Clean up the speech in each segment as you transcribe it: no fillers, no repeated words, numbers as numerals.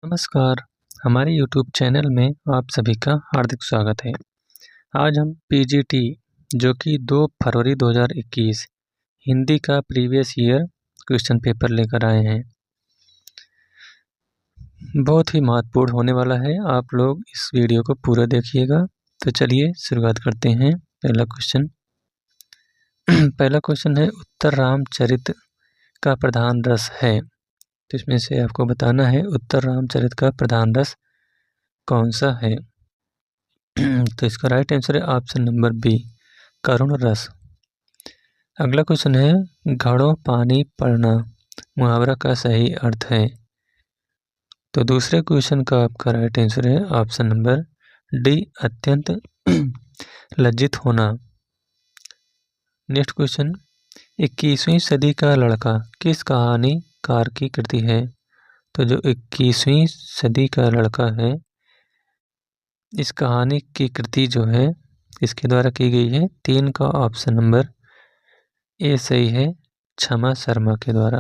नमस्कार, हमारे YouTube channel में आप सभी का हार्दिक स्वागत है। आज हम पीजीटी जो कि 2 फरवरी 2021 हिंदी का प्रीवियस ईयर क्वेश्चन पेपर लेकर आए हैं। बहुत ही महत्वपूर्ण होने वाला है, आप लोग इस वीडियो को पूरा देखिएगा। तो चलिए शुरुआत करते हैं। पहला क्वेश्चन पहला क्वेश्चन है, उत्तर रामचरित का प्रधान रस है। तो इसमें से आपको बताना है उत्तर रामचरित का प्रधान रस कौन सा है। तो इसका राइट आंसर है ऑप्शन नंबर बी, करुण रस। अगला क्वेश्चन है, घड़ों पानी पड़ना मुहावरा का सही अर्थ है। तो दूसरे क्वेश्चन का आपका राइट आंसर है ऑप्शन नंबर डी, अत्यंत लज्जित होना। नेक्स्ट क्वेश्चन, 21वीं सदी का लड़का किस कहानीकार की कृति है। तो जो 21वीं सदी का लड़का है, इस कहानी की कृति जो है इसके द्वारा की गई है। 3 का ऑप्शन नंबर ए सही है, क्षमा शर्मा के द्वारा।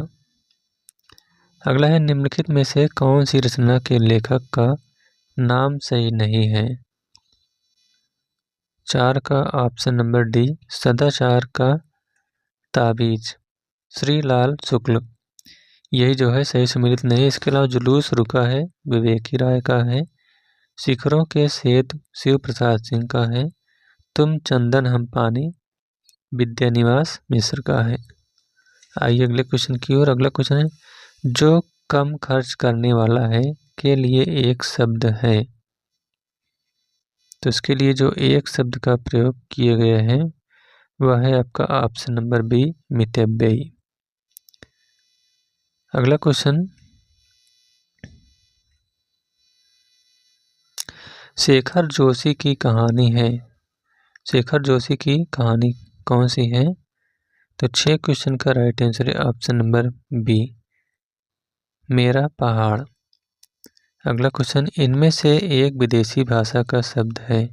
अगला है, निम्नलिखित में से कौन सी रचना के लेखक का नाम सही नहीं है। 4 का ऑप्शन नंबर डी, सदाचार का ताबीज, श्रीलाल शुक्ल, यही जो है सही सम्मिलित नहीं है। इसके अलावा जुलूस रुका है, विवेकी राय का है। शिखरों के सेतु, शिव प्रसाद सिंह का है। तुम चंदन हम पानी, विद्यानिवास मिश्र का है। आइए अगले क्वेश्चन की ओर। अगला क्वेश्चन है, जो कम खर्च करने वाला है के लिए एक शब्द है। तो इसके लिए जो एक शब्द का प्रयोग किया गया है वह है आपका ऑप्शन नंबर बी, मितव्ययी। अगला क्वेश्चन, शेखर जोशी की कहानी है। शेखर जोशी की कहानी कौन सी है। तो 6 क्वेश्चन का राइट आंसर है ऑप्शन नंबर बी, मेरा पहाड़। अगला क्वेश्चन, इनमें से एक विदेशी भाषा का शब्द है।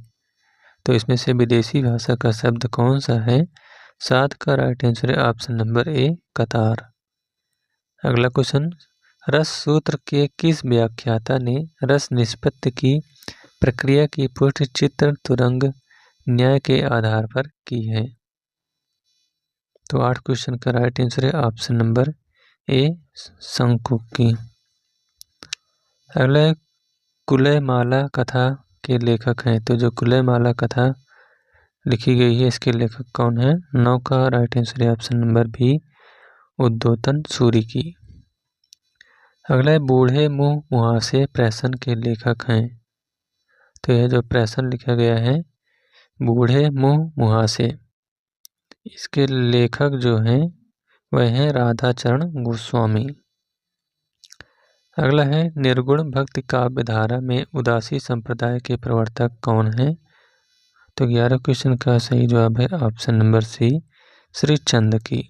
तो इसमें से विदेशी भाषा का शब्द कौन सा है। 7 का राइट आंसर है ऑप्शन नंबर ए, कतार। अगला क्वेश्चन, रस सूत्र के किस व्याख्याता ने रस निष्पत्ति की प्रक्रिया की पुष्टि चित्र तुरंग न्याय के आधार पर की है। तो 8 क्वेश्चन का राइट आंसर है ऑप्शन नंबर ए, शंकुकी। अगला कुलयमाला कथा के लेखक हैं। तो जो कुलयमाला कथा लिखी गई है इसके लेखक कौन है। 9 का राइट आंसर है option number B, Udyotan Suri की। अगला है, बूढ़े मुँह मुहासे प्रहसन के लेखक हैं। तो यह जो प्रहसन लिखा गया है बूढ़े मुँह मुहासे, इसके लेखक जो हैं वह हैं राधाचरण गोस्वामी। अगला है, निर्गुण भक्ति काव्य धारा में उदासी संप्रदाय के प्रवर्तक कौन है। तो 11 क्वेश्चन का सही जवाब है ऑप्शन नंबर सी, श्री चंद की।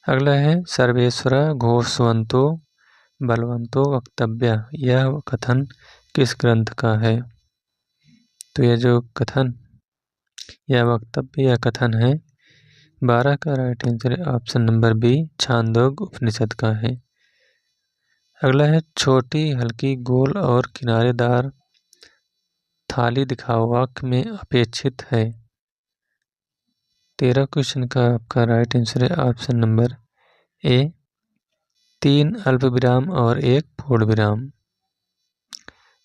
अगला है, सर्वेश्वरा घोषवंतो बलवंतो वक्तव्य, यह कथन किस ग्रंथ का है। तो यह जो कथन या वक्तव्य या कथन है 12 का राइट आंसर है ऑप्शन नंबर बी, छांदोग्य उपनिषद का है। अगला है, छोटी हल्की गोल और किनारेदार थाली दिखाओ वाक्य में अपेक्षित है। 13 क्वेश्चन का आपका राइट आंसर है ऑप्शन नंबर ए, 3 अल्प विराम और 1 पूर्ण विराम।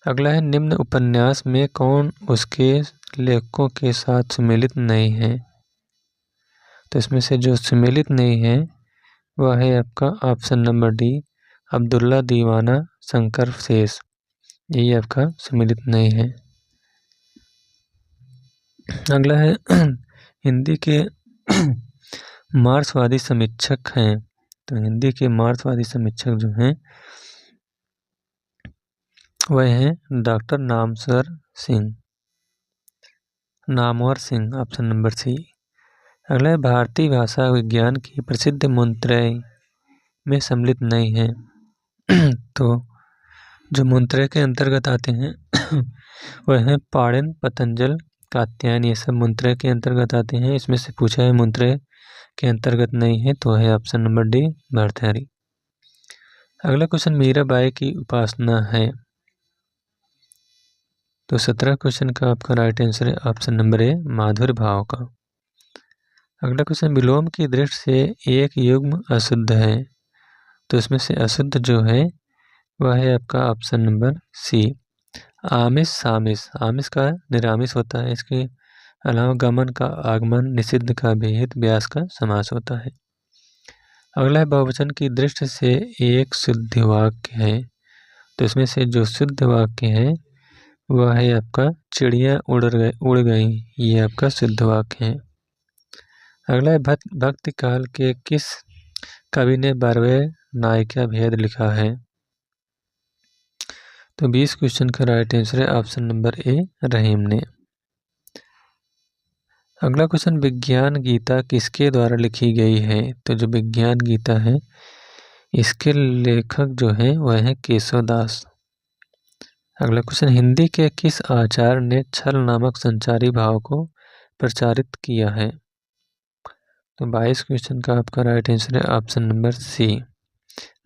अगला है, निम्न उपन्यास में कौन उसके लेखकों के साथ सम्मिलित नहीं है। तो इसमें से जो सम्मिलित नहीं है वह है आपका ऑप्शन नंबर डी, अब्दुल्ला दीवाना शंकर शेष, यही आपका सम्मिलित नहीं है। अगला है, हिंदी के मार्क्सवादी समीक्षक हैं। तो हिंदी के मार्क्सवादी समीक्षक जो हैं वह हैं doctor Namvar Singh, option number C. अगला है, भारतीय भाषा विज्ञान की प्रसिद्ध मुंत्रय में सम्मिलित नहीं है। तो जो मुंत्रय के अंतर्गत आते हैं वह हैं पाणिन, पतंजल, कात्यायन, ये सब मुंत्रय के अंतर्गत आते हैं। इसमें से पूछा है मुंत्रय के अंतर्गत नहीं है तो है ऑप्शन नंबर डी, भर्तृहरि। अगला क्वेश्चन मीराबाई की उपासना है। तो 17 क्वेश्चन का आपका राइट आंसर है ऑप्शन नंबर ए, माधुर्य भाव का। अगला क्वेश्चन, विलोम की दृष्टि से एक युग्म अशुद्ध है। तो इसमें से अशुद्ध जो है वह है आपका ऑप्शन नंबर सी, आमिष सामिष। आमिष का निरामिष होता है, इसके अलावा गमन का आगमन, निषिद्ध का विहित, व्यास का समास होता है। अगला है बहुवचन की दृष्टि से एक शुद्ध वाक्य है। तो इसमें से जो शुद्ध वाक्य है वह है आपका चिड़िया उड़ गई, ये आपका शुद्ध वाक्य है। अगला है भक्ति काल के किस कवि ने 12वें नायिका भेद लिखा है। तो 20 क्वेश्चन का राइट आंसर है ऑप्शन नंबर ए, रहीम ने। अगला क्वेश्चन, विज्ञान गीता किसके द्वारा लिखी गई है। तो जो विज्ञान गीता है इसके लेखक जो हैं वह हैं केशवदास। अगला क्वेश्चन, हिंदी के किस आचार्य ने छल नामक संचारी भाव को प्रचारित किया है। तो 22 क्वेश्चन का आपका राइट आंसर है ऑप्शन नंबर सी,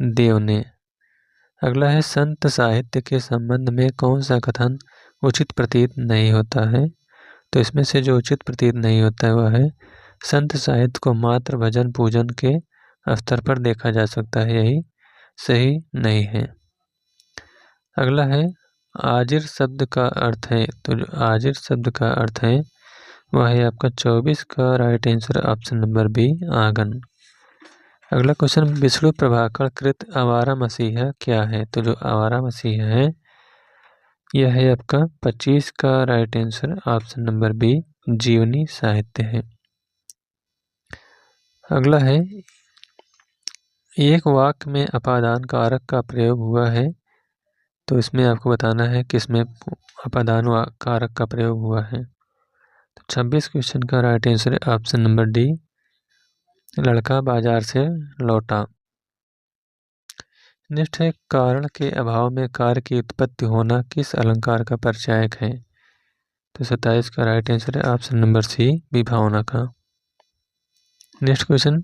देव ने। अगला है, संत साहित्य के संबंध में कौन सा कथन उचित प्रतीत नहीं होता है। तो इसमें से जो उचित प्रतीत नहीं होता है वह है, संत साहित्य को मात्र भजन पूजन के स्तर पर देखा जा सकता है, यही सही नहीं है। अगला है, आजिर शब्द का अर्थ है। तो जो आजिर शब्द का अर्थ है वह है आपका 24 का right answer option number B, आंगन। अगला क्वेश्चन, विष्णु प्रभाकर कृत आवारा मसीहा क्या है। तो जो आवारा मसीहा है यह है आपका 25 का right answer option number B, जीवनी साहित्य है। अगला है, एक वाक्य में अपादान कारक का प्रयोग हुआ है। तो इसमें आपको बताना है किसमें अपादान कारक का प्रयोग हुआ है। तो 26 क्वेश्चन का राइट आंसर है ऑप्शन नंबर डी, लड़का बाजार से लौटा। नेक्स्ट है, कारण के अभाव में कार्य की उत्पत्ति होना किस अलंकार का परिचायक है। तो 27 का राइट आंसर है ऑप्शन नंबर सी, विभावना का। नेक्स्ट क्वेश्चन,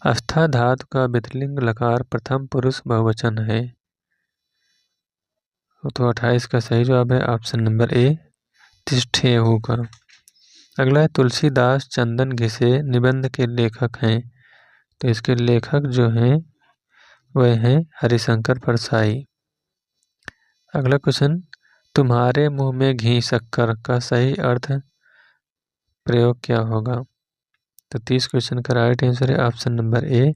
अस्था धातु का वितलिंग लकार प्रथम पुरुष बहुवचन है। तो 28 का सही जवाब है ऑप्शन नंबर ए, तिष्ठेयु का। अगला है, तुलसीदास चंदन घिसे निबंध के लेखक हैं। तो इसके लेखक जो हैं वह हैं हरिशंकर परसाई। अगला क्वेश्चन, तुम्हारे मुंह में घी शक्कर का सही अर्थ प्रयोग क्या होगा। तो 30 क्वेश्चन का राइट आंसर है ऑप्शन नंबर ए,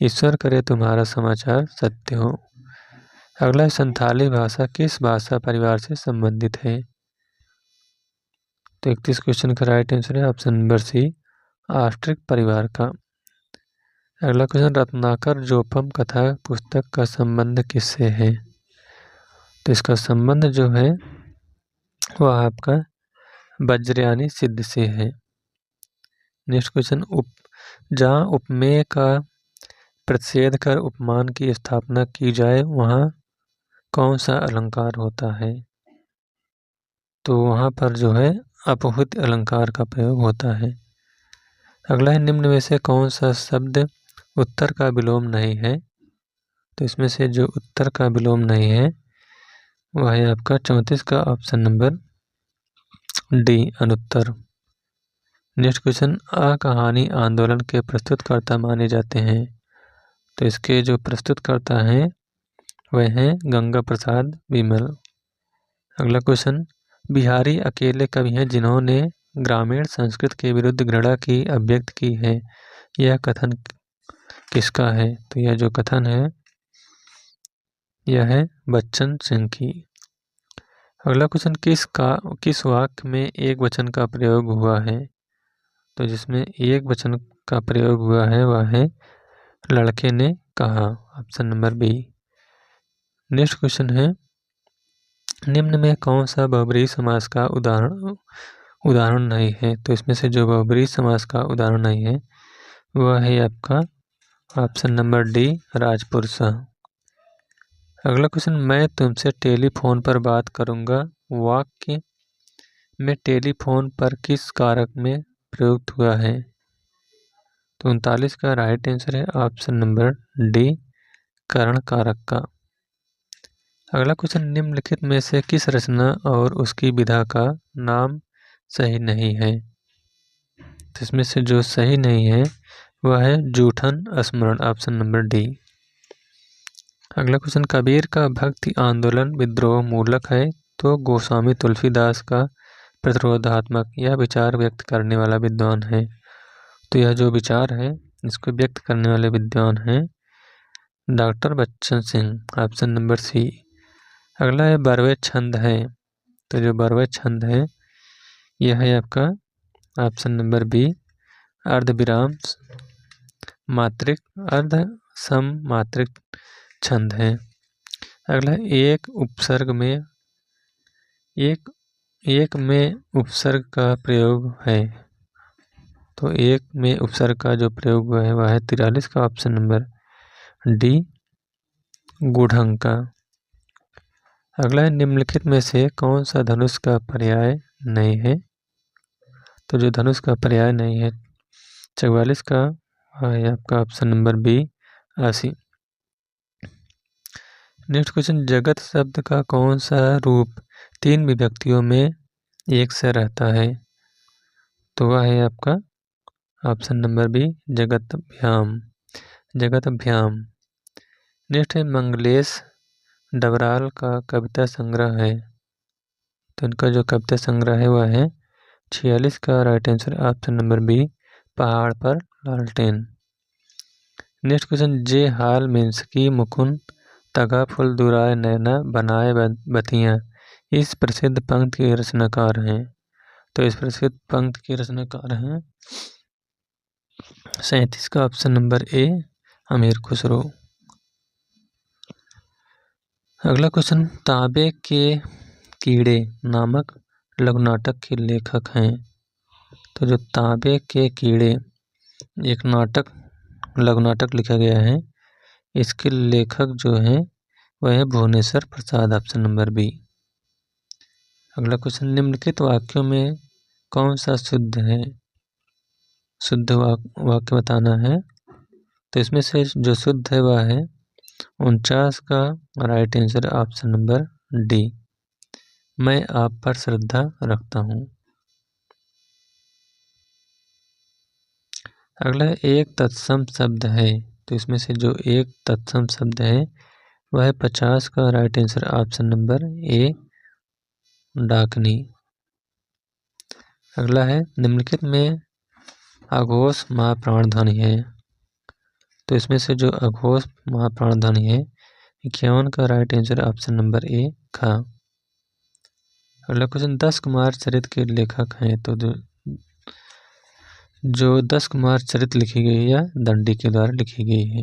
ईश्वर करे तुम्हारा समाचार सत्य हो। अगला है, संथाली भाषा किस भाषा परिवार से संबंधित है। तो 31 क्वेश्चन का राइट आंसर है ऑप्शन नंबर सी, आस्ट्रिक परिवार का। अगला क्वेश्चन, रत्नाकर जोपम कथा पुस्तक का संबंध किससे है। तो इसका संबंध जो है वह आपका वज्रयानी सिद्ध से है। नेक्स्ट क्वेश्चन, जहाँ उपमेय का प्रतिषेध कर उपमान की स्थापना की जाए वहाँ कौन सा अलंकार होता है। तो वहाँ पर जो है अपहुत अलंकार का प्रयोग होता है। अगला है, निम्न में से कौन सा शब्द उत्तर का विलोम नहीं है। तो इसमें से जो उत्तर का विलोम नहीं है वह है आपका 34 का ऑप्शन नंबर डी, अनुत्तर। नेक्स्ट क्वेश्चन, कहानी आंदोलन के प्रस्तुतकर्ता माने जाते हैं। तो इसके जो प्रस्तुतकर्ता हैं वह हैं गंगा प्रसाद विमल। अगला क्वेश्चन, बिहारी अकेले कवि हैं जिन्होंने ग्रामीण संस्कृत के विरुद्ध घृणा की अभिव्यक्त की है, यह कथन किसका है। तो यह जो कथन है यह है बच्चन सिंह की। अगला क्वेश्चन, किस वाक्य में एक वचन का प्रयोग हुआ है। तो जिसमें एक वचन का प्रयोग हुआ है वह है लड़के ने कहा, option number B. Next question है, निम्न में कौन सा बहुब्रीहि समास का उदाहरण नहीं है। तो इसमें से जो बहुब्रीहि समास का उदाहरण नहीं है वह है आपका ऑप्शन नंबर डी, राजपुरुषा। अगला क्वेश्चन, मैं तुमसे टेलीफोन पर बात करूंगा वाक्य में टेलीफोन पर किस कारक में प्रयुक्त हुआ है। तो 39 का राइट आंसर है ऑप्शन नंबर डी, करण कारक का। अगला क्वेश्चन, निम्नलिखित में से किस रचना और उसकी विधा का नाम सही नहीं है? तो इसमें से जो सही नहीं है वह है जूठन स्मरण, ऑप्शन नंबर डी। अगला क्वेश्चन, कबीर का भक्ति आंदोलन विद्रोह मूलक है तो गोस्वामी तुलसीदास का प्रतिरोधात्मक यह विचार व्यक्त करने वाला विद्वान है। तो यह जो विचार है इसको व्यक्त करने वाले विद्वान हैं doctor Bachchan Singh, option number C. अगला है बरवे छंद है, तो जो बरवे छंद है यह है आपका ऑप्शन नंबर बी, अर्ध विराम मात्रिक अर्ध सम मात्रिक छंद है। अगला एक उपसर्ग में एक में उपसर्ग का प्रयोग है, तो एक में उपसर्ग का जो प्रयोग हुआ है वह है 43 का, ऑप्शन नंबर डी गुढ़ंग का। अगला है निम्नलिखित में से कौन सा धनुष का पर्याय नहीं है? तो जो धनुष का पर्याय नहीं है 44 का है आपका option number B 80। Next question, जगत शब्द का कौन सा रूप 3 विभक्तियों में एक से रहता है? तो वह है आपका ऑप्शन नंबर बी जगतभ्याम। नेक्स्ट है मंगलेश डबराल का कविता संग्रह है, तो इनका जो कविता संग्रह है वह है 46 का, right answer option number B पहाड़ पर लालटेन। नेक्स्ट क्वेश्चन, जे हाल मीन्स की मुकुंद तगा फुल दुराए नैना बनाए बतियाँ इस प्रसिद्ध पंक्ति के रचनाकार हैं। तो इस प्रसिद्ध पंक्ति के रचनाकार हैं 37 का, ऑप्शन नंबर ए अमीर खुसरो। अगला क्वेश्चन, तांबे के कीड़े नामक लघु नाटक के लेखक हैं। तो जो तांबे के कीड़े एक लघु नाटक लिखा गया है, इसके लेखक जो हैं वह है भुवनेश्वर प्रसाद, ऑप्शन नंबर बी। अगला क्वेश्चन, निम्नलिखित वाक्यों में कौन सा शुद्ध है? शुद्ध वाक्य बताना है, तो इसमें से जो शुद्ध है वह है 49 का, right answer option number D मैं आप पर श्रद्धा रखता हूँ। अगला एक तत्सम शब्द है, तो इसमें से जो एक तत्सम शब्द है वह है 50 का, right answer option number A डाकनी। अगला है निम्नलिखित में अघोष महाप्राण ध्वनि है, तो इसमें से जो अघोष महाप्राण ध्वनि है 51 का, राइट आंसर ऑप्शन नंबर ए खा। अगला क्वेश्चन, 10 कुमार चरित के लेखक हैं, तो जो 10 कुमार चरित लिखी गई या दंडी के द्वारा लिखी गई है।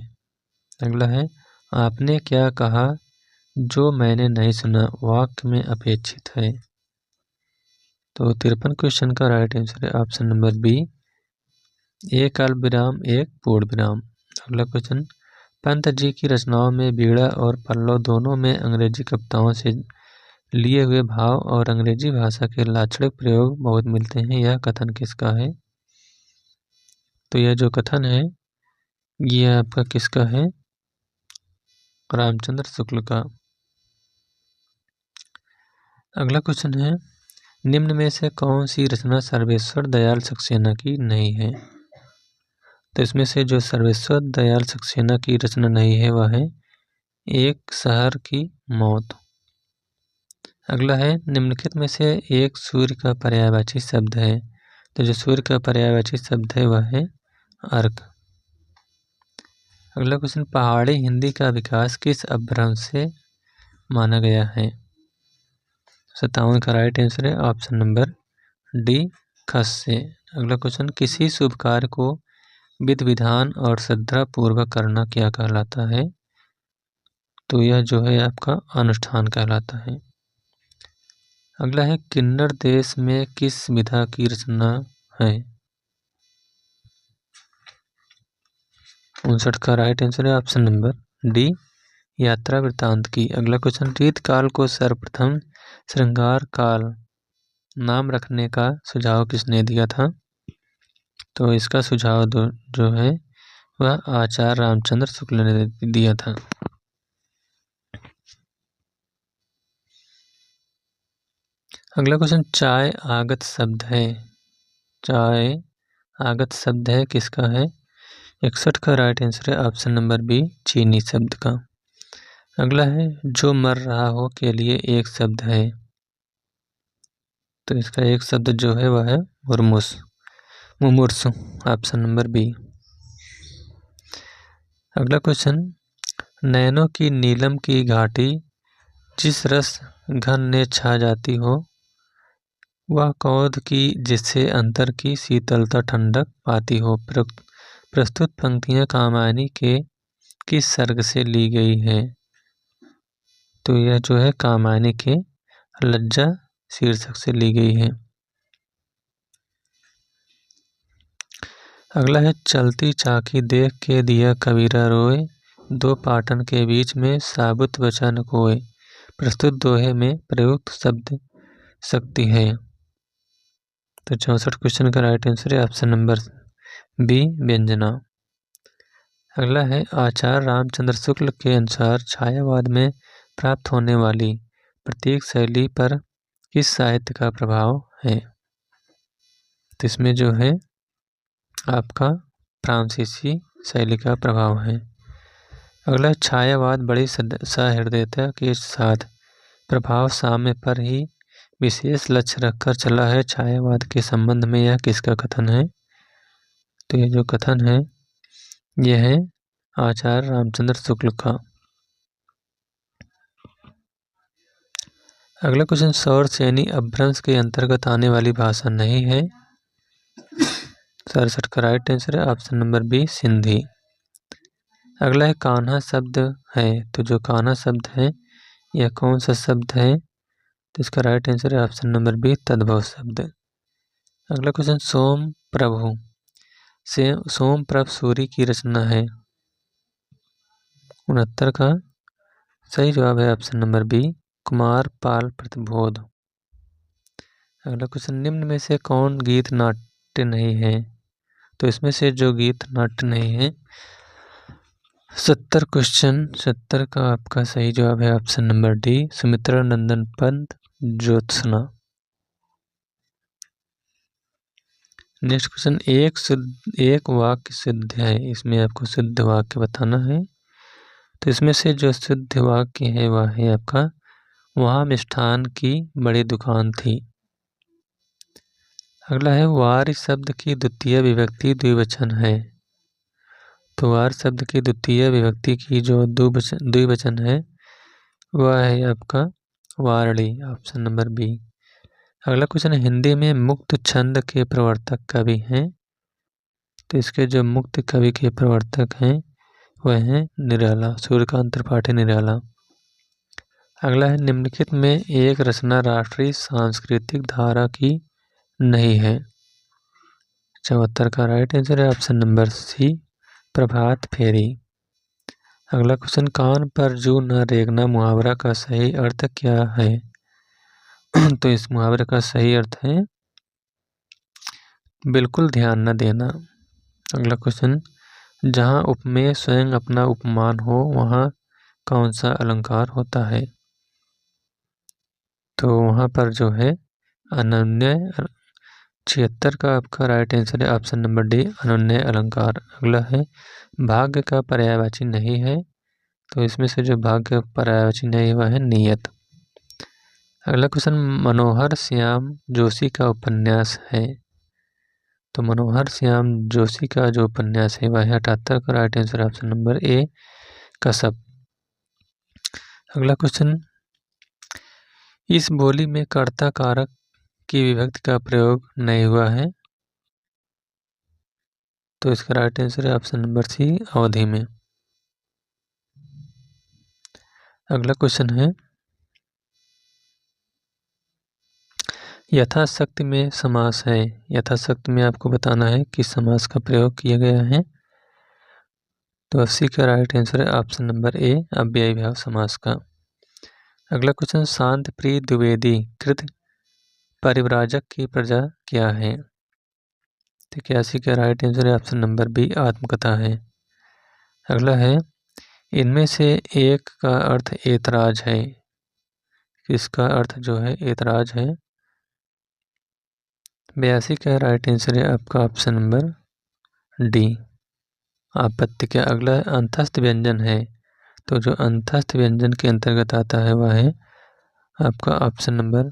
अगला है आपने क्या कहा जो मैंने नहीं सुना वाक्य में अपेक्षित है। तो 53 क्वेश्चन का राइट आंसर है ऑप्शन नंबर बी एक अल्प विराम एक पूर्ण विराम। अगला क्वेश्चन, पंत जी की रचनाओं में बीड़ा और पल्लव दोनों में अंग्रेजी कविताओं से लिए हुए भाव और अंग्रेजी भाषा के लाक्षणिक प्रयोग बहुत मिलते हैं, यह कथन किसका है? तो यह जो कथन है यह आपका किसका है? रामचंद्र शुक्ल का। अगला क्वेश्चन है निम्न में से कौन सी रचना सर्वेश्वर दयाल सक्सेना की नहीं है? तो इसमें से जो सर्वेश्वर दयाल सक्सेना की रचना नहीं है वह है एक शहर की मौत। अगला है निम्नलिखित में से एक सूर्य का पर्यायवाची शब्द है, तो जो सूर्य का पर्यायवाची शब्द है वह है अर्क। अगला क्वेश्चन, पहाड़ी हिंदी का विकास किस अपभ्रंश से माना गया है? 57 का राइट आंसर है ऑप्शन नंबर डी खस से। अगला क्वेश्चन, किसी शुभ कार्य को विधि विधान और श्रद्धा पूर्वक करना क्या कहलाता है? तो यह जो है आपका अनुष्ठान कहलाता है। अगला है किन्नर देश में किस विधा की रचना है? 59 का राइट आंसर है ऑप्शन नंबर डी यात्रा वृत्तांत की। अगला क्वेश्चन, रीत काल को सर्वप्रथम श्रृंगार काल नाम रखने का सुझाव किसने दिया था? तो इसका सुझाव जो है वह आचार्य रामचंद्र शुक्ल ने दिया था। अगला क्वेश्चन, चाय आगत शब्द है। चाय आगत शब्द है, किसका है? 61 का राइट आंसर है ऑप्शन नंबर बी, चीनी शब्द का। अगला है, जो मर रहा हो के लिए एक शब्द है। तो इसका एक शब्द जो है वह है मुमूर्षु, ऑप्शन नंबर बी। अगला क्वेश्चन, नैनों की नीलम की घाटी जिस रस घन ने छा जाती हो, वह कौध की जिससे अंतर की शीतलता ठंडक पाती हो। प्रस्तुत पंक्तियां कामायनी के किस सर्ग से ली गई है? तो यह जो है कामायनी के लज्जा शीर्षक से ली गई है। अगला है, चलती चाकी देख के दिया कबीरा रोए, दो पाटन के बीच में साबुत वचन कोय। प्रस्तुत दोहे में प्रयुक्त शब्द शक्ति है। तो 64 क्वेश्चन का राइट आंसर है ऑप्शन नंबर बी, व्यंजना। अगला है, आचार्य रामचंद्र शुक्ल के अनुसार छायावाद में प्राप्त होने वाली प्रतीक शैली पर किस साहित्य का प्रभाव है? तो इसमें जो है आपका फ्रांसीसी शैली का प्रभाव है। अगला, छायावाद बड़ी सहृदयता के साथ प्रभाव साम्य पर ही विशेष लक्ष्य रखकर चला है। छायावाद के संबंध में यह किसका कथन है? तो यह जो कथन है यह है आचार्य रामचंद्र शुक्ल का। अगला क्वेश्चन, सौर सैनी अपभ्रंश के अंतर्गत आने वाली भाषा नहीं है। 67 का राइट आंसर है ऑप्शन नंबर बी, सिंधी। अगला है, कान्हा शब्द है। तो जो कान्हा शब्द है यह कौन सा शब्द है? तो इसका राइट आंसर है ऑप्शन नंबर बी, तद्भव शब्द। अगला क्वेश्चन, सोम प्रभु से सोम प्रभ सूरी की रचना है। 69 का सही जवाब है option number B, Kumar Pal प्रतिबोध। अगला क्वेश्चन, निम्न में से कौन गीत नाट्य नहीं है? तो इसमें से जो गीत नाट्य नहीं है 70 का आपका सही जवाब है ऑप्शन नंबर डी, सुमित्रा नंदन पंत ज्योत्सना। नेक्स्ट क्वेश्चन, एक वाक्य सिद्ध है, इसमें आपको सिद्ध वाक्य बताना है। तो इसमें से जो सिद्ध वाक्य है वह है आपका, वहाँ मिष्ठान की बड़ी दुकान थी। अगला है, वार शब्द की द्वितीय विभक्ति द्विवचन है। तो वार शब्द की द्वितीय विभक्ति की जो द्विवचन है वह है आपका वारणी, ऑप्शन नंबर बी। अगला क्वेश्चन, हिंदी में मुक्त छंद के प्रवर्तक कवि हैं। तो इसके जो मुक्त कवि के प्रवर्तक हैं वह हैं निराला, सूर्यकांत त्रिपाठी निराला। अगला है, निम्नलिखित में एक रचना राष्ट्रीय सांस्कृतिक धारा की नहीं है। 74 का राइट आंसर है ऑप्शन नंबर सी, प्रभात फेरी। अगला क्वेश्चन, कान पर जू न रेंगना मुहावरा का सही अर्थ क्या है? तो इस मुहावरे का सही अर्थ है बिल्कुल ध्यान न देना। अगला क्वेश्चन, जहाँ उपमेय स्वयं अपना उपमान हो वहाँ कौन सा अलंकार होता है? तो वहाँ पर जो है अनन्य। 76 का आपका राइट आंसर है ऑप्शन नंबर डी, अनन्य अलंकार। अगला है, भाग्य का पर्यायवाची नहीं है। तो इसमें से जो भाग्य पर्यायवाची नहीं हुआ है नियत। अगला क्वेश्चन, मनोहर श्याम जोशी का उपन्यास है। तो मनोहर श्याम जोशी का जो उपन्यास है वह है 78 का राइट आंसर ऑप्शन नंबर ए, कसब। अगला क्वेश्चन, इस बोली में कर्ता कारक की विभक्ति का प्रयोग नहीं हुआ है। तो इसका राइट आंसर है ऑप्शन नंबर सी, अवधि में। अगला क्वेश्चन है, यथाशक्ति में समास है। यथाशक्ति में आपको बताना है किस समास का प्रयोग किया गया है। तो 80 का राइट आंसर है ऑप्शन नंबर ए, अव्ययीभाव समास का। अगला क्वेश्चन, शांत प्रिय द्विवेदी कृत परिव्राजक की प्रजा क्या है? तो 81 का राइट आंसर है ऑप्शन नंबर बी, आत्मकथा है। अगला है, इनमें से एक का अर्थ ऐतराज है। इसका अर्थ जो है ऐतराज है। 82 का राइट आंसर है आपका ऑप्शन नंबर डी, आपत्ति का। अगला अंतस्थ व्यंजन है, तो जो अंतस्थ व्यंजन के अंतर्गत आता है वह है आपका ऑप्शन नंबर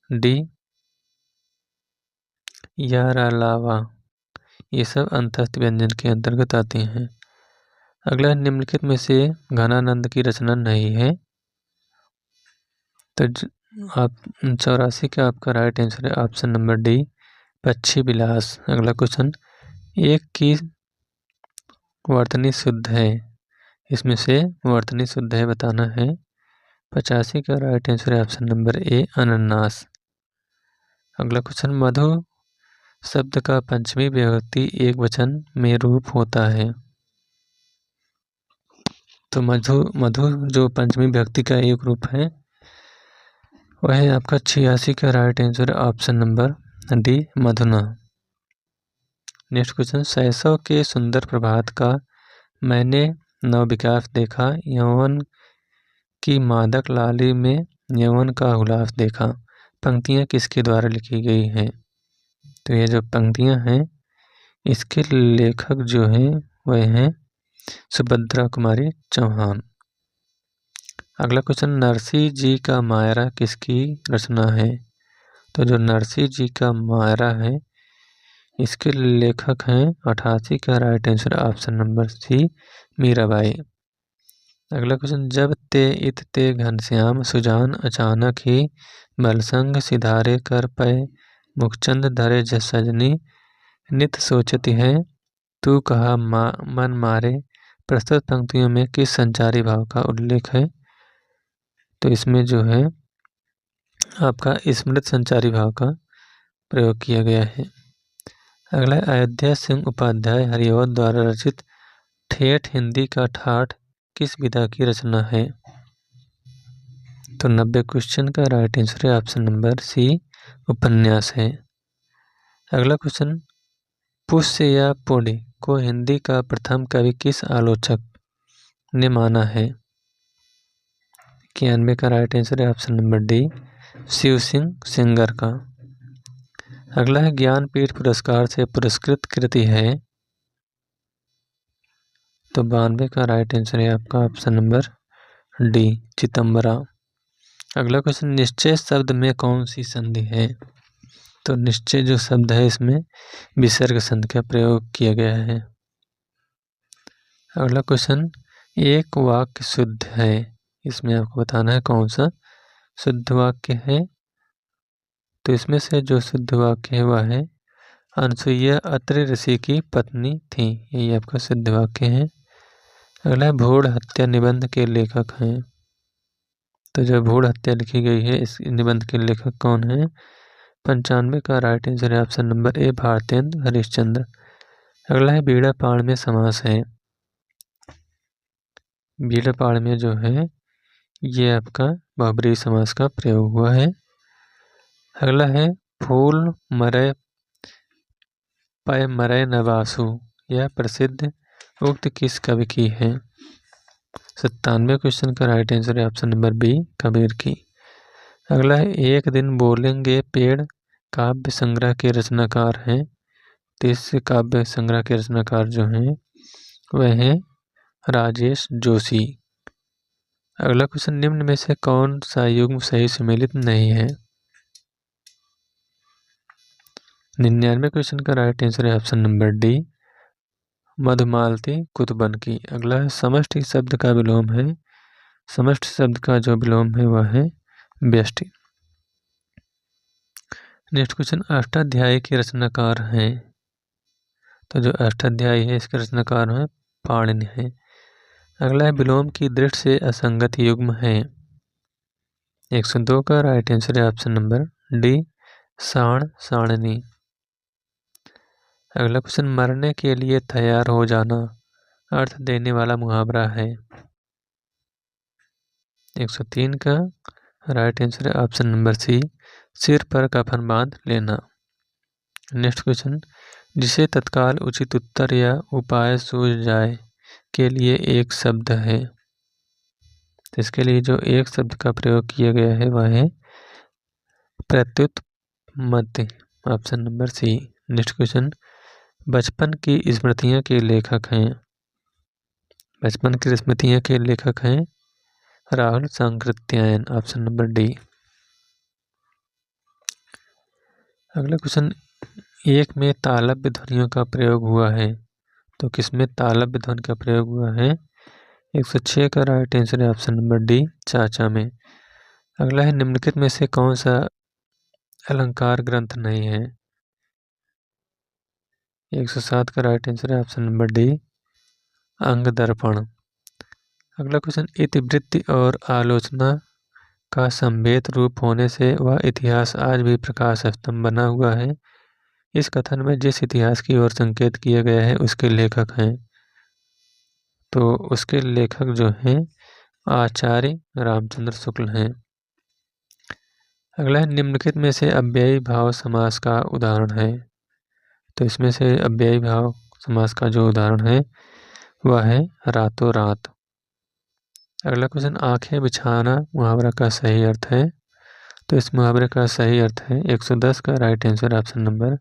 डी, यारालावा। ये सब अंतस्थ व्यंजन के अंतर्गत आते हैं। अगला निम्नलिखित में से घनानंद की रचना नहीं है, तो आप 84 का आपका राइट आंसर है ऑप्शन नंबर डी, पक्षी विलास। अगला क्वेश्चन, एक की वर्तनी शुद्ध है, इसमें से वर्तनी शुद्ध है बताना है। 85 का राइट आंसर है ऑप्शन नंबर ए, अनानास। अगला क्वेश्चन, मधु शब्द का पंचमी विभक्ति एक वचन में रूप होता है, तो मधु जो पंचमी विभक्ति का एक रूप है वह है आपका 86 का right answer option number D, मधुना। नेक्स्ट क्वेश्चन, शैशव के सुंदर प्रभात का मैंने नवविकास देखा, यौवन की मादक लाली में यौवन का हुलास देखा। पंक्तियां किसके द्वारा लिखी गई हैं, तो ये जो पंक्तियां हैं इसके लेखक जो हैं वह हैं सुभद्रा कुमारी चौहान। अगला क्वेश्चन, नरसिंह जी का मायरा किसकी रचना है, तो जो नरसिंह जी का मायरा है इसके लेखक हैं 88 का right answer option number C, Mirabai. अगला क्वेश्चन, जब ते इत ते घनश्याम सुजान अचानक ही बलसंग सिधारे कर पै मुखचंद धरे सजनी नित सोचती है तू कहा मन मारे। प्रस्तुत पंक्तियों में किस संचारी भाव का उल्लेख है, तो इसमें जो है आपका स्मृत संचारी भाव का प्रयोग किया गया है। अगला, अयोध्या सिंह उपाध्याय हरिऔध द्वारा रचित ठेठ हिंदी का ठाठ किस विधा की रचना है, तो 90 क्वेश्चन का राइट आंसर है ऑप्शन नंबर सी, उपन्यास है। अगला क्वेश्चन, पुष्य या पुण्य को हिंदी का प्रथम कवि किस आलोचक ने माना है, 91 का राइट आंसर है option number D, Shiv Singh Sengar का। अगला है, ज्ञानपीठ पुरस्कार से पुरस्कृत कृति है, तो 92 का राइट आंसर है आपका ऑप्शन नंबर डी, चितंबरा। अगला क्वेश्चन, निश्चय शब्द में कौन सी संधि है, तो निश्चय जो शब्द है इसमें विसर्ग संधि का प्रयोग किया गया है। अगला क्वेश्चन, एक वाक्य शुद्ध है, इसमें आपको बताना है कौन सा शुद्ध वाक्य है, तो इसमें से जो शुद्ध वाक्य है वह है अनसुईया अत्रि ऋषि की पत्नी थी, यही आपका शुद्ध वाक्य है। अगला है, भ्रूण हत्या निबंध के लेखक हैं, तो जो भ्रूण हत्या लिखी गई है इस निबंध के लेखक कौन है, 95 का राइट आंसर है ऑप्शन नंबर ए, भारतेंद्र हरिश्चंद्र। अगला है, बीड़ा पाड़ में समास है, बीड़ा पाड़ में जो है ये आपका बहुब्रीहि समास का प्रयोग हुआ है। अगला है, फूल मरय पय मरय नवासु, यह प्रसिद्ध उक्त किस कवि की है, 97 क्वेश्चन का राइट आंसर है ऑप्शन नंबर बी, कबीर की। अगला है, एक दिन बोलेंगे पेड़ काव्य संग्रह के रचनाकार हैं, तो इस काव्य संग्रह के रचनाकार जो हैं वह हैं राजेश जोशी। अगला क्वेश्चन, निम्न में से कौन सा युग्म सही सुमेलित नहीं है, 99 क्वेश्चन का राइट आंसर है option number D, Madhumalti Kutuban की। अगला है, समष्टि शब्द का विलोम है, समष्टि शब्द का जो विलोम है वह है व्यष्टि। नेक्स्ट क्वेश्चन, अष्टाध्यायी के रचनाकार हैं, तो जो अष्टाध्यायी है इसके रचनाकार हैं पाणिनि है। अगला है, विलोम की दृष्टि से असंगत युग्म है, 102 का राइट आंसर है ऑप्शन नंबर डी, साण साणनी। अगला क्वेश्चन, मरने के लिए तैयार हो जाना अर्थ देने वाला मुहावरा है, 103 का राइट आंसर है ऑप्शन नंबर सी, सिर पर कफन बांध लेना। नेक्स्ट क्वेश्चन, जिसे तत्काल उचित उत्तर या उपाय सूझ जाए के लिए एक शब्द है, तो इसके लिए जो एक शब्द का प्रयोग किया गया है वह है प्रत्युत मध्य। Option number C. Next question, बचपन की स्मृतियाँ के लेखक हैं। बचपन की स्मृतियाँ के लेखक हैं Rahul Sankrityayan, option number D. अगला क्वेश्चन, एक में तालव्य ध्वनियों का प्रयोग हुआ है, तो किसमें तालव्य ध्वनि का प्रयोग हुआ है? 106 का राइट आंसर है ऑप्शन नंबर डी, चाचा में। अगला है, निम्नलिखित में से कौन सा अलंकार ग्रंथ नहीं है? 107 का राइट आंसर है ऑप्शन नंबर डी, अंग दर्पण। अगला क्वेश्चन, इतिवृत्ति और आलोचना का संवेद रूप होने से वह इतिहास आज भी प्रकाश स्तंभ बना हुआ है। इस कथन में जिस इतिहास की ओर संकेत किया गया है उसके लेखक हैं, तो उसके लेखक जो हैं आचार्य रामचंद्र शुक्ल हैं। अगला है, निम्नलिखित में से अव्ययी भाव समास का उदाहरण है, तो इसमें से अव्ययी भाव समास का जो उदाहरण है वह है रातों रात। अगला क्वेश्चन, आंखें बिछाना मुहावरा का सही अर्थ है, तो इस मुहावरे का सही अर्थ है 110 का right answer option number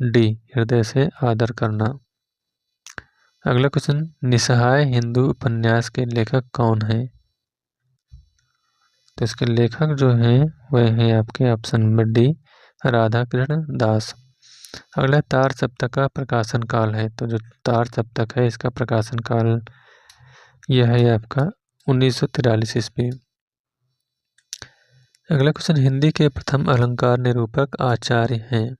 D, हृदय से आदर करना। अगला क्वेश्चन, निसहाय हिंदू उपन्यास के लेखक कौन है? तो इसके लेखक जो हैं वह हैं आपके option number D, Radha Krishna Das. अगला तार सप्तक का प्रकाशन काल है, तो जो तार सप्तक है इसका प्रकाशन काल यह है आपका 1943 ईस्वी। अगला क्वेश्चन, हिंदी के प्रथम अलंकार निरूपक आचार्य हैं,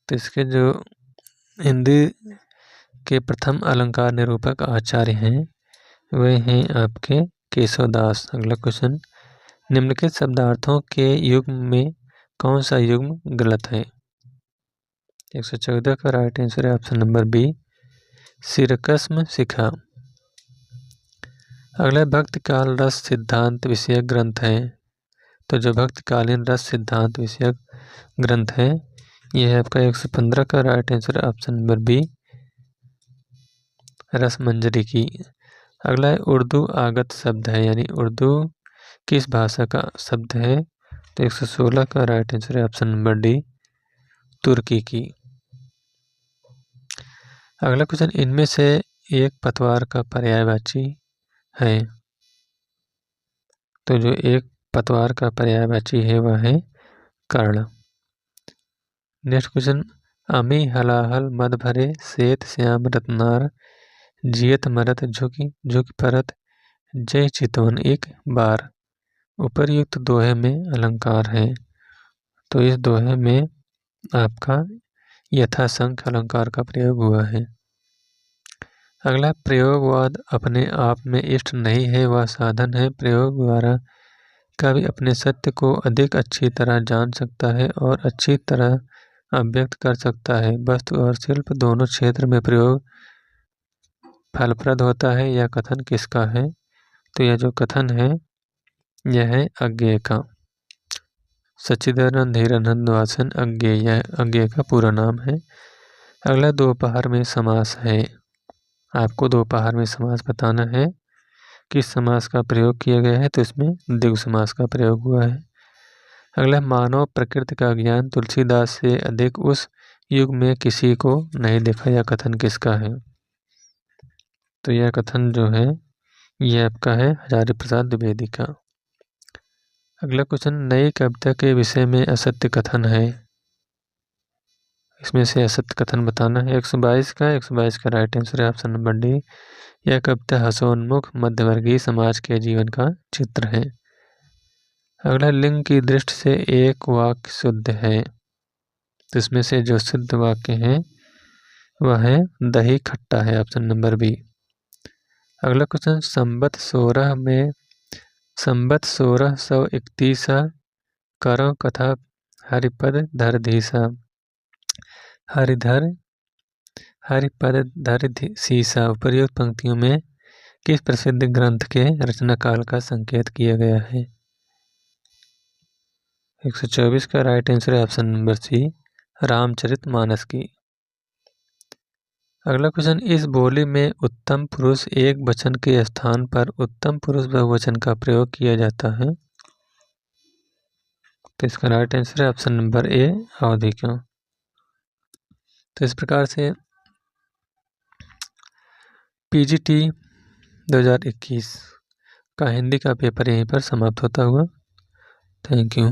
तो इसके जो हिंदी के प्रथम अलंकार निरूपक आचार्य हैं वे हैं आपके केशवदास। अगला क्वेश्चन, निम्नलिखित शब्दार्थों के युग्म में कौन सा युग्म गलत है? 114 का राइट आंसर है ऑप्शन नंबर बी, सिरकस्म शिखा। अगला, भक्तिकाल रस सिद्धांत विषयक ग्रंथ है, तो जो भक्तिकालीन रस सिद्धांत विषयक ग्रंथ है यह है आपका 115 का right answer option number B, रसमंजरी की। अगला है, उर्दू आगत शब्द है, यानी उर्दू किस भाषा का शब्द है? तो 116 का राइट आंसर है ऑप्शन नंबर डी, तुर्की की। अगला क्वेश्चन, इनमें से एक पतवार का पर्यायवाची है, तो जो एक पतवार का पर्यायवाची है वह है कर्ण। नेक्स्ट क्वेश्चन, अमी हलाहल मद भरे श्वेत श्याम रत्नार जियत मरत झुकी झुक परत जय चितवन एक बार। उपर्युक्त दोहे में अलंकार है, तो इस दोहे में आपका यथासंख्य अलंकार का प्रयोग हुआ है। अगला, प्रयोगवाद अपने आप में इष्ट नहीं है, वह साधन है। प्रयोग द्वारा कवि अपने सत्य को अधिक अच्छी तरह जान सकता है और अच्छी तरह अभिव्यक्त कर सकता है। वस्तु और शिल्प दोनों क्षेत्र में प्रयोग फलप्रद होता है। यह कथन किसका है? तो यह जो कथन है यह है अज्ञेय का। सच्चिदानंद हीरानंद वासन अज्ञेय, यह अज्ञेय का पूरा नाम है। अगला, दोपहर में समास है, आपको दोपहर में समास बताना है। किस समास का प्रयोग किया गया है? तो इसमें द्विगु समास का प्रयोग हुआ है। अगला, मानव प्रकृति का ज्ञान तुलसीदास से अधिक उस युग में किसी को नहीं देखा, यह कथन किसका है? तो यह कथन जो है यह आपका है हजारी प्रसाद द्विवेदी का। अगला क्वेश्चन, नई कविता के विषय में असत्य कथन है, इसमें से असत्य कथन बताना है। 122 का राइट आंसर है ऑप्शन नंबर डी, यह कविता हसोन्मुख मध्यवर्गीय समाज के जीवन का चित्र है। अगला, लिंग की दृष्टि से एक वाक्य शुद्ध है, तो इसमें से जो शुद्ध वाक्य है वह है दही खट्टा है, ऑप्शन नंबर बी। अगला क्वेश्चन, संबत 1631 करो कथा हरिपद धरधीसा, हरिपद धरधीसा उपर्युक्त पंक्तियों में किस प्रसिद्ध ग्रंथ के रचना काल का संकेत किया गया है? 124 का राइट आंसर है ऑप्शन नंबर सी, रामचरितमानस की। अगला क्वेश्चन, इस बोली में उत्तम पुरुष एक वचन के स्थान पर उत्तम पुरुष बहुवचन का प्रयोग किया जाता है, तो इसका राइट आंसर है ऑप्शन नंबर ए, अवधि क्यों। तो इस प्रकार से पीजीटी 2021 का हिंदी का पेपर यहीं पर समाप्त होता हुआ। Thank you.